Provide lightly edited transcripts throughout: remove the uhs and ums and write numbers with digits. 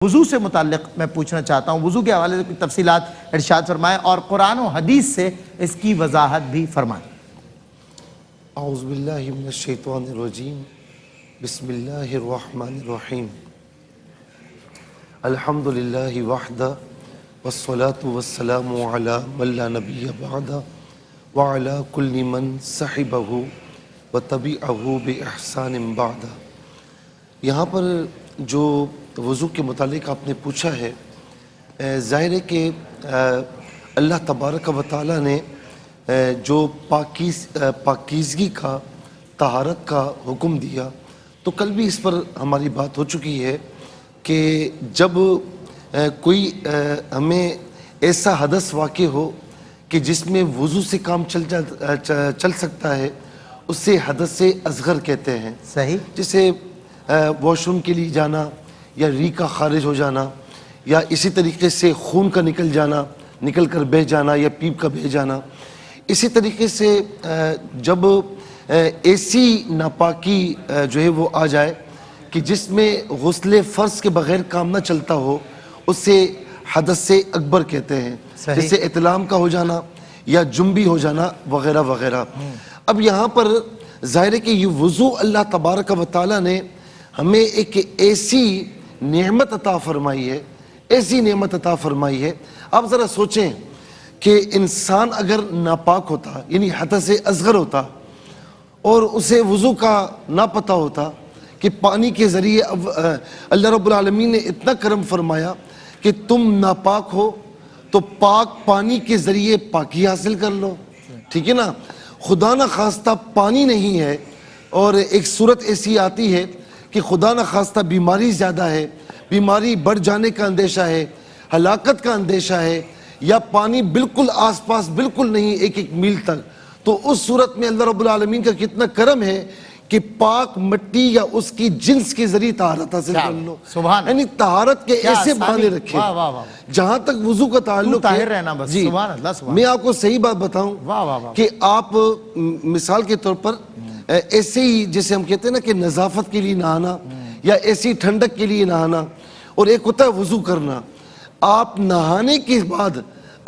وضو سے متعلق میں پوچھنا چاہتا ہوں، وضو کے حوالے سے کچھ تفصیلات ارشاد فرمائیں اور قرآن و حدیث سے اس کی وضاحت بھی فرمائیں۔ اعوذ باللہ من الشیطان الرجیم، بسم اللہ الرحمن الرحیم، الحمدللہ وحدہ والصلاة والسلام علی من لا نبی بعدہ وعلی کل من صحبہ وتبعہ بإحسان بعدہ۔ یہاں پر جو وضو کے متعلق آپ نے پوچھا ہے، ظاہر ہے کہ اللہ تبارک و تعالیٰ نے جو پاکیزگی کا، طہارت کا حکم دیا، تو کل بھی اس پر ہماری بات ہو چکی ہے کہ جب کوئی ہمیں ایسا حدث واقع ہو کہ جس میں وضو سے کام چل سکتا ہے، اس سے حدث اصغر کہتے ہیں۔ صحیح۔ جیسے واش روم کے لیے جانا، یا ری کا خارج ہو جانا، یا اسی طریقے سے خون کا نکل کر بہہ جانا، یا پیپ کا بہہ جانا۔ اسی طریقے سے جب ایسی ناپاکی جو ہے وہ آ جائے کہ جس میں غسل فرض کے بغیر کام نہ چلتا ہو، اس سے حدث اکبر کہتے ہیں۔ جیسے احتلام کا ہو جانا یا جنبی ہو جانا وغیرہ وغیرہ۔ اب یہاں پر ظاہر ہے کہ یہ وضو اللہ تبارک و تعالیٰ نے ہمیں ایک ایسی نعمت عطا فرمائی ہے، آپ ذرا سوچیں کہ انسان اگر ناپاک ہوتا، یعنی حدث اصغر ہوتا، اور اسے وضو کا نہ پتہ ہوتا کہ پانی کے ذریعے اللہ رب العالمین نے اتنا کرم فرمایا کہ تم ناپاک ہو تو پاک پانی کے ذریعے پاکی حاصل کر لو، ٹھیک ہے نا۔ خدا نہ خواستہ پانی نہیں ہے، اور ایک صورت ایسی آتی ہے کہ خدا نہ خواستہ بیماری زیادہ ہے، بیماری بڑھ جانے کا اندیشہ ہے، ہلاکت کا اندیشہ ہے، یا پانی بالکل آس پاس بالکل نہیں، ایک میل تک، تو اس صورت میں اللہ رب العالمین کا کتنا کرم ہے کہ پاک مٹی یا اس کی جنس کے ذریعے طہارت حاصل کر لو۔ یعنی طہارت کے ایسے بہانے رکھے جہاں تک وضو کا تعلق ہے۔ جی، میں آپ کو صحیح بات بتاؤں کہ آپ مثال کے طور پر ایسے ہی جیسے ہم کہتے ہیں نا کہ نظافت کے لیے نہانا، یا ایسی ٹھنڈک کے لیے نہانا، اور ایک ہوتا ہے وضو کرنا۔ آپ نہانے کے بعد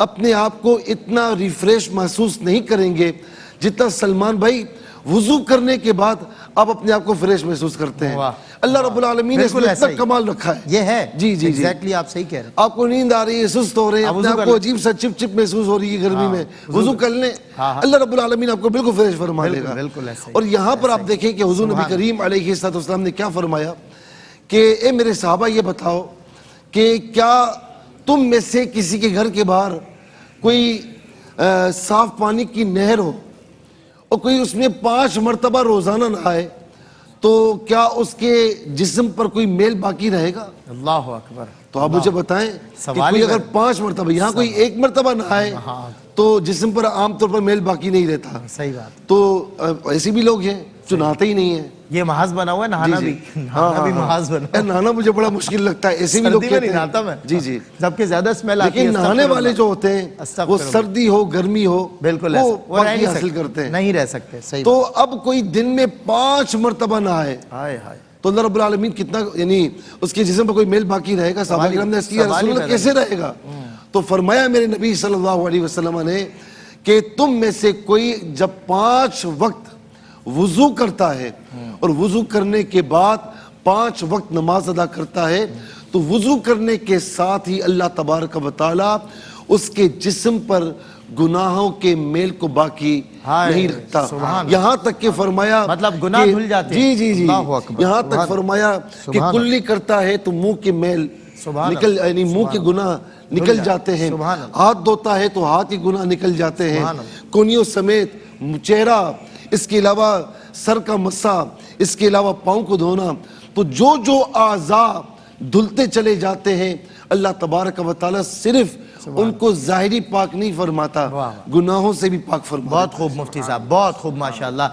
اپنے آپ کو اتنا ریفریش محسوس نہیں کریں گے جتنا سلمان بھائی وضو کرنے کے بعد آپ اپنے آپ کو فریش محسوس کرتے ہیں۔ اللہ رب العالمین نے اس میں اتنا کمال رکھا ہے۔ یہ ہے جی جی ایگزیکٹلی آپ صحیح کہہ رہے ہیں۔ آپ کو نیند آ رہی ہے، سست ہو رہے ہیں، اپنے آپ کو عجیب سا چپ چپ محسوس ہو رہی ہے گرمی میں، وضو کر لیں، اللہ رب العالمین آپ کو بالکل فریش فرما دے گا۔ اور یہاں پر آپ دیکھیں کہ حضور نبی کریم علیہ السلام نے کیا فرمایا کہ اے میرے صحابہ یہ بتاؤ کہ کیا تم میں سے کسی کے گھر کے باہر کوئی صاف پانی کی نہر ہو اور کوئی اس میں 5 مرتبہ روزانہ نہائے تو کیا اس کے جسم پر کوئی میل باقی رہے گا؟ اللہ اکبر۔ کہ تو آپ مجھے بتائیں کہ کوئی اگر 5 مرتبہ، یہاں کوئی 1 مرتبہ نہائے تو جسم پر عام طور پر میل باقی نہیں رہتا۔ صحیح بات۔ تو ایسے بھی لوگ ہیں جو نہاتے ہی نہیں ہیں۔ یہ محاذ بنا ہوا ہے، نہانا بھی محاذ بنا۔ نہانا مجھے بڑا مشکل لگتا ہے، ایسے بھی لوگ کہتے ہیں۔ جی جی، جبکہ زیادہ اسمیل آتی ہے۔ لیکن نہانے والے جو ہوتے ہیں وہ سردی ہو گرمی ہو بالکل وہ باقی حاصل کرتے ہیں، نہیں رہ سکتے۔ صحیح۔ تو اب کوئی دن میں 5 مرتبہ نہائے تو اللہ رب العالمین کتنا، یعنی اس کے جسم پر کوئی میل باقی رہے گا؟ صحابہ کرام نے اس کی یا رسول اللہ کیسے رہے گا؟ تو فرمایا میرے نبی صلی اللہ علیہ وسلم نے کہ تم میں سے کوئی جب 5 وقت وضو کرتا ہے اور وضو کرنے کے بعد 5 وقت نماز ادا کرتا ہے تو وضو کرنے کے ساتھ ہی اللہ تبارک و تعالی اس کے جسم پر گناہوں کے میل کو باقی نہیں رکھتا۔ یہاں تک کہ فرمایا مطلب گناہ دھل جاتے ہیں۔ جی جی جی، یہاں تک فرمایا کہ کلی کرتا ہے تو منہ کے میل نکل، یعنی منہ کے گناہ نکل جاتے ہیں، ہاتھ دھوتا ہے تو ہاتھ کے گناہ نکل جاتے ہیں، کونیوں سمیت چہرہ، اس کے علاوہ سر کا مسا، اس کے علاوہ پاؤں کو دھونا، تو جو جو اعضاء دھلتے چلے جاتے ہیں اللہ تبارک و تعالیٰ صرف ان کو ظاہری پاک نہیں فرماتا، گناہوں سے بھی پاک فرماتا۔ بہت خوب مفتی صاحب، بہت خوب، ماشاءاللہ۔